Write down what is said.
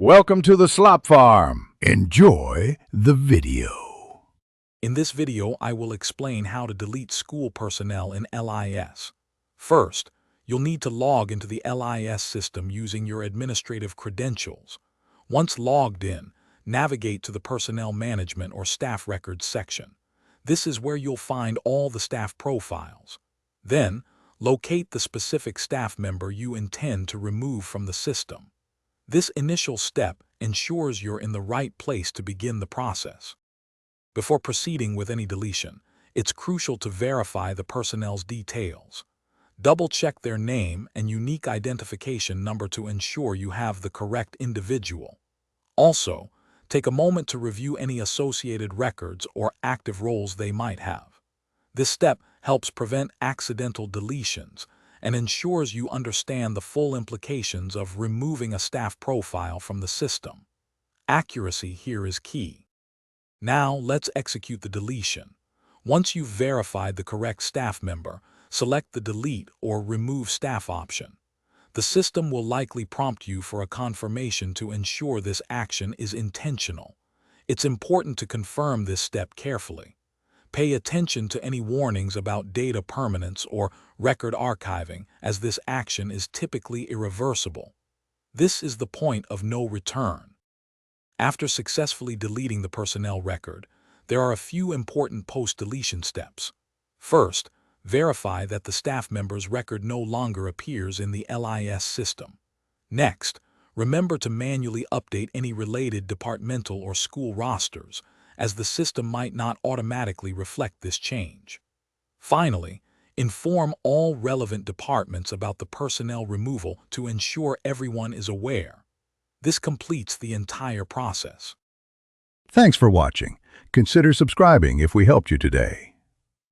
Welcome to the Slop Farm. Enjoy the video. In this video, I will explain how to delete school personnel in LIS. First, you'll need to log into the LIS system using your administrative credentials. Once logged in, navigate to the Personnel Management or Staff Records section. This is where you'll find all the staff profiles. Then, locate the specific staff member you intend to remove from the system. This initial step ensures you're in the right place to begin the process. Before proceeding with any deletion, it's crucial to verify the personnel's details. Double-check their name and unique identification number to ensure you have the correct individual. Also, take a moment to review any associated records or active roles they might have. This step helps prevent accidental deletions and ensures you understand the full implications of removing a staff profile from the system. Accuracy here is key. Now, let's execute the deletion. Once you've verified the correct staff member, select the Delete or Remove Staff option. The system will likely prompt you for a confirmation to ensure this action is intentional. It's important to confirm this step carefully. Pay attention to any warnings about data permanence or record archiving, as this action is typically irreversible. This is the point of no return. After successfully deleting the personnel record, there are a few important post-deletion steps. First, verify that the staff member's record no longer appears in the LIS system. Next, remember to manually update any related departmental or school rosters, as the system might not automatically reflect this change. Finally, inform all relevant departments about the personnel removal to ensure everyone is aware. This completes the entire process. Thanks for watching. Consider subscribing if we helped you today.